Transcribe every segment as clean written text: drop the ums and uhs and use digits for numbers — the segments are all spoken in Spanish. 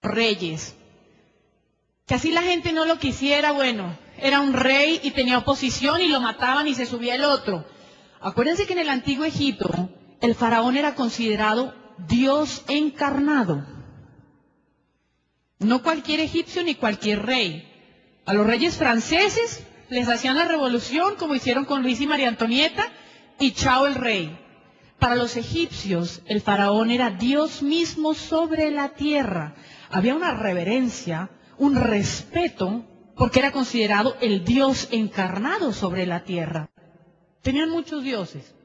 reyes. Que así la gente no lo quisiera, bueno, era un rey y tenía oposición y lo mataban y se subía el otro. Acuérdense que en el antiguo Egipto el faraón era considerado Dios encarnado. No cualquier egipcio ni cualquier rey. A los reyes franceses les hacían la revolución como hicieron con Luis y María Antonieta y chao el rey. Para los egipcios el faraón era Dios mismo sobre la tierra. Había una reverencia, un respeto, porque era considerado el Dios encarnado sobre la tierra. Tenían muchos dioses.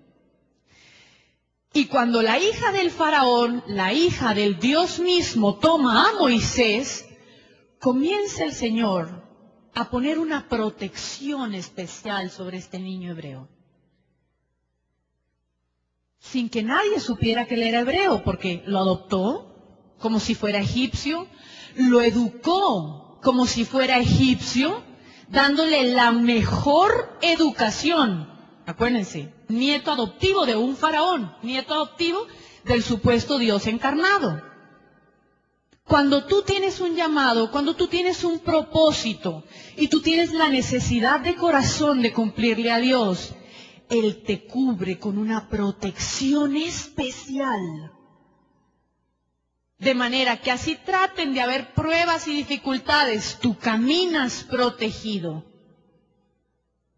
Y cuando la hija del faraón, la hija del Dios mismo, toma a Moisés, comienza el Señor a poner una protección especial sobre este niño hebreo. Sin que nadie supiera que él era hebreo, porque lo adoptó como si fuera egipcio, lo educó como si fuera egipcio, dándole la mejor educación. Acuérdense, nieto adoptivo de un faraón, nieto adoptivo del supuesto Dios encarnado. Cuando tú tienes un llamado, cuando tú tienes un propósito y tú tienes la necesidad de corazón de cumplirle a Dios, Él te cubre con una protección especial. De manera que así traten de haber pruebas y dificultades, tú caminas protegido.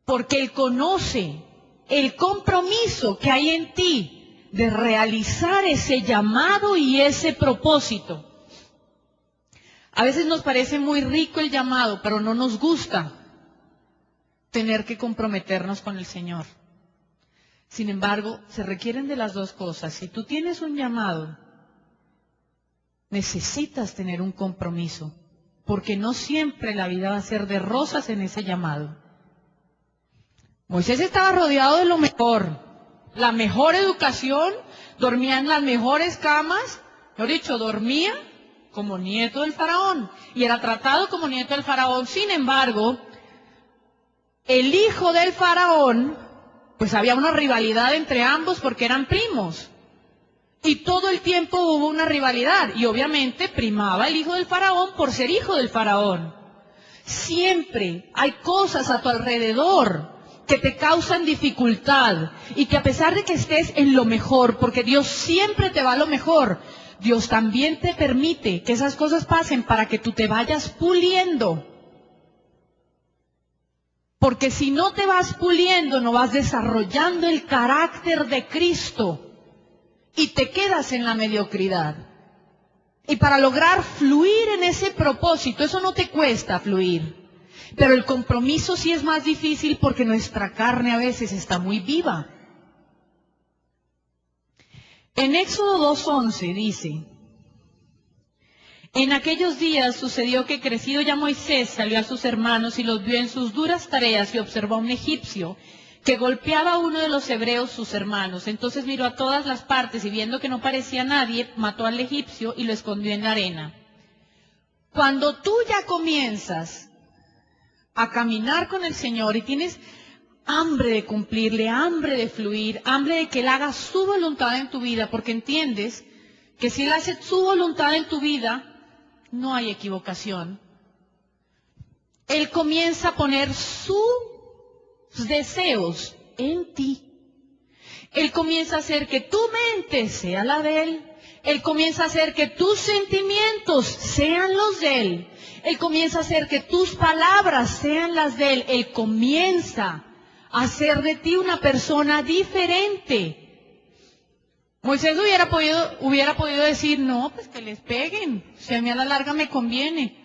Porque Él conoce el compromiso que hay en ti de realizar ese llamado y ese propósito. A veces nos parece muy rico el llamado, pero no nos gusta tener que comprometernos con el Señor. Sin embargo, se requieren de las dos cosas. Si tú tienes un llamado, necesitas tener un compromiso, porque no siempre la vida va a ser de rosas en ese llamado. Moisés estaba rodeado de lo mejor, la mejor educación, dormía en las mejores camas, mejor dicho, dormía como nieto del faraón y era tratado como nieto del faraón. Sin embargo, el hijo del faraón, pues había una rivalidad entre ambos porque eran primos. Y todo el tiempo hubo una rivalidad y obviamente primaba el hijo del faraón por ser hijo del faraón. Siempre hay cosas a tu alrededor que te causan dificultad y que a pesar de que estés en lo mejor, porque Dios siempre te va a lo mejor, Dios también te permite que esas cosas pasen para que tú te vayas puliendo. Porque si no te vas puliendo, no vas desarrollando el carácter de Cristo y te quedas en la mediocridad. Y para lograr fluir en ese propósito, eso no te cuesta fluir. Pero el compromiso sí es más difícil porque nuestra carne a veces está muy viva. En Éxodo 2:11 dice: en aquellos días sucedió que crecido ya Moisés salió a sus hermanos y los vio en sus duras tareas y observó a un egipcio que golpeaba a uno de los hebreos sus hermanos. Entonces miró a todas las partes y viendo que no parecía nadie, mató al egipcio y lo escondió en la arena. Cuando tú ya comienzas a caminar con el Señor y tienes hambre de cumplirle, hambre de fluir, hambre de que Él haga su voluntad en tu vida, porque entiendes que si Él hace su voluntad en tu vida, no hay equivocación. Él comienza a poner sus deseos en ti. Él comienza a hacer que tu mente sea la de Él. Él comienza a hacer que tus sentimientos sean los de Él. Él comienza a hacer que tus palabras sean las de Él. Él comienza a hacer de ti una persona diferente. Moisés hubiera podido decir, no, pues que les peguen, si a mí a la larga me conviene.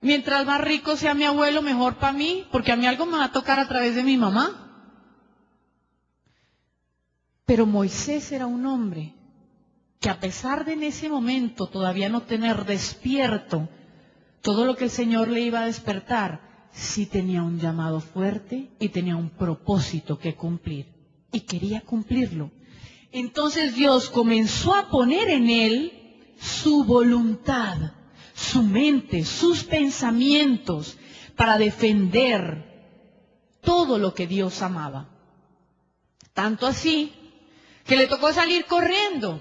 Mientras más rico sea mi abuelo, mejor para mí, porque a mí algo me va a tocar a través de mi mamá. Pero Moisés era un hombre que a pesar de en ese momento todavía no tener despierto todo lo que el Señor le iba a despertar, sí tenía un llamado fuerte y tenía un propósito que cumplir. Y quería cumplirlo. Entonces Dios comenzó a poner en él su voluntad, su mente, sus pensamientos para defender todo lo que Dios amaba. Tanto así que le tocó salir corriendo.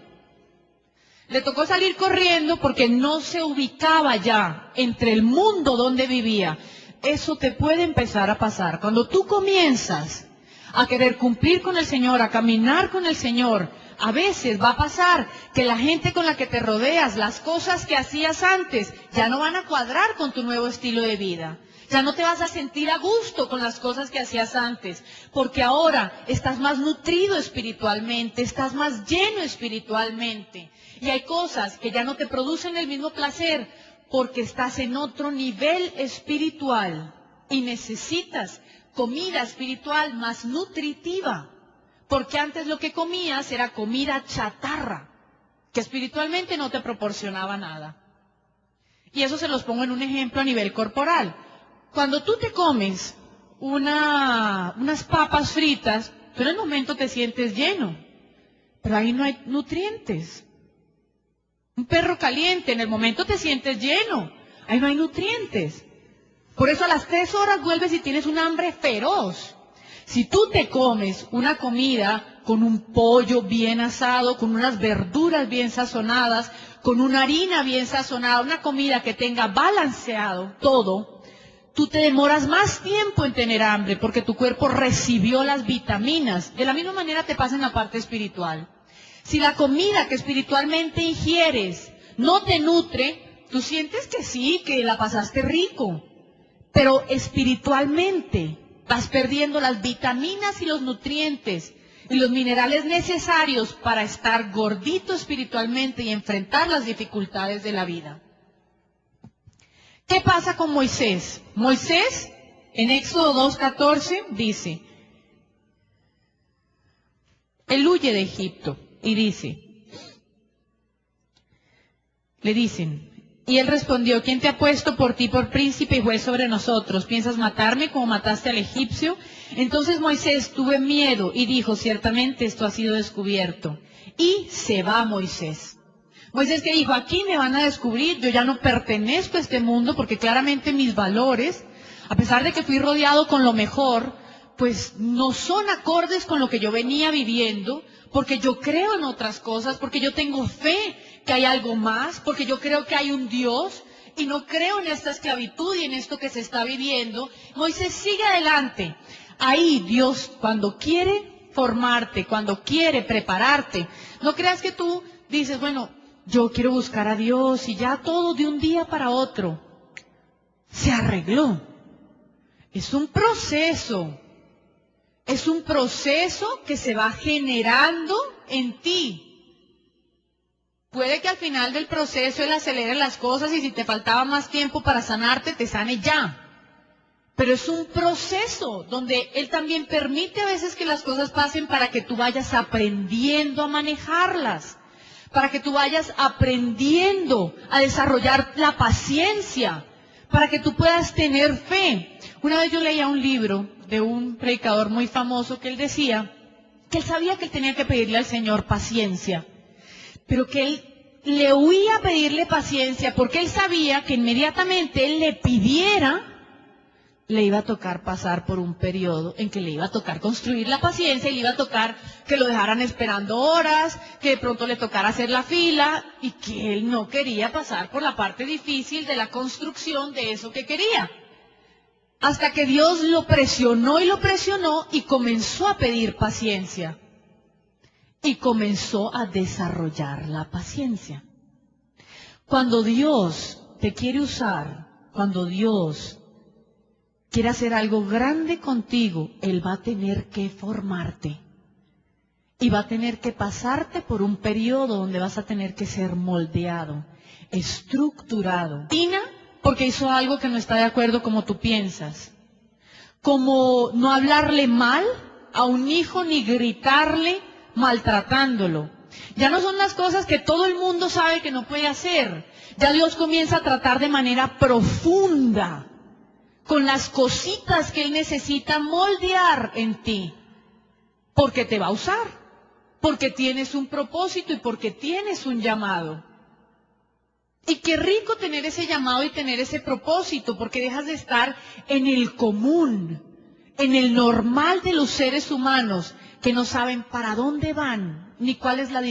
Le tocó salir corriendo porque no se ubicaba ya entre el mundo donde vivía. Eso te puede empezar a pasar. Cuando tú comienzas a querer cumplir con el Señor, a caminar con el Señor, a veces va a pasar que la gente con la que te rodeas, las cosas que hacías antes, ya no van a cuadrar con tu nuevo estilo de vida. Ya no te vas a sentir a gusto con las cosas que hacías antes, porque ahora estás más nutrido espiritualmente, estás más lleno espiritualmente. Y hay cosas que ya no te producen el mismo placer, porque estás en otro nivel espiritual y necesitas comida espiritual más nutritiva. Porque antes lo que comías era comida chatarra, que espiritualmente no te proporcionaba nada. Y eso se los pongo en un ejemplo a nivel corporal. Cuando tú te comes unas papas fritas, tú en el momento te sientes lleno, pero ahí no hay nutrientes. Un perro caliente, en el momento te sientes lleno, ahí no hay nutrientes. Por eso a las 3 horas vuelves y tienes un hambre feroz. Si tú te comes una comida con un pollo bien asado, con unas verduras bien sazonadas, con una harina bien sazonada, una comida que tenga balanceado todo, tú te demoras más tiempo en tener hambre porque tu cuerpo recibió las vitaminas. De la misma manera te pasa en la parte espiritual. Si la comida que espiritualmente ingieres no te nutre, tú sientes que sí, que la pasaste rico, pero espiritualmente vas perdiendo las vitaminas y los nutrientes y los minerales necesarios para estar gordito espiritualmente y enfrentar las dificultades de la vida. ¿Qué pasa con Moisés? Moisés, en Éxodo 2:14, dice, él huye de Egipto y le dicen, y él respondió, ¿quién te ha puesto por ti por príncipe y juez sobre nosotros? ¿Piensas matarme como mataste al egipcio? Entonces Moisés tuvo miedo y dijo, ciertamente esto ha sido descubierto. Y se va Moisés. Moisés que dijo, aquí me van a descubrir, yo ya no pertenezco a este mundo porque claramente mis valores, a pesar de que fui rodeado con lo mejor, pues no son acordes con lo que yo venía viviendo, porque yo creo en otras cosas, porque yo tengo fe que hay algo más, porque yo creo que hay un Dios y no creo en esta esclavitud y en esto que se está viviendo. Moisés sigue adelante. Ahí Dios, cuando quiere formarte, cuando quiere prepararte, no creas que tú dices, bueno, yo quiero buscar a Dios y ya todo de un día para otro se arregló. Es un proceso. Es un proceso que se va generando en ti. Puede que al final del proceso Él acelere las cosas y si te faltaba más tiempo para sanarte, te sane ya. Pero es un proceso donde Él también permite a veces que las cosas pasen para que tú vayas aprendiendo a manejarlas. Para que tú vayas aprendiendo a desarrollar la paciencia, para que tú puedas tener fe. Una vez yo leía un libro de un predicador muy famoso que él decía que él sabía que él tenía que pedirle al Señor paciencia, pero que él le huía a pedirle paciencia porque él sabía que inmediatamente él le pidiera, le iba a tocar pasar por un periodo en que le iba a tocar construir la paciencia y le iba a tocar que lo dejaran esperando horas, que de pronto le tocara hacer la fila y que él no quería pasar por la parte difícil de la construcción de eso que quería. Hasta que Dios lo presionó y comenzó a pedir paciencia. Y comenzó a desarrollar la paciencia. Cuando Dios te quiere usar, cuando Dios quiere hacer algo grande contigo, Él va a tener que formarte. Y va a tener que pasarte por un periodo donde vas a tener que ser moldeado, estructurado. Porque hizo algo que no está de acuerdo como tú piensas. Como no hablarle mal a un hijo ni gritarle maltratándolo. Ya no son las cosas que todo el mundo sabe que no puede hacer. Ya Dios comienza a tratar de manera profunda con las cositas que Él necesita moldear en ti. Porque te va a usar. Porque tienes un propósito y porque tienes un llamado. Y qué rico tener ese llamado y tener ese propósito, porque dejas de estar en el común, en el normal de los seres humanos, que no saben para dónde van, ni cuál es la dirección.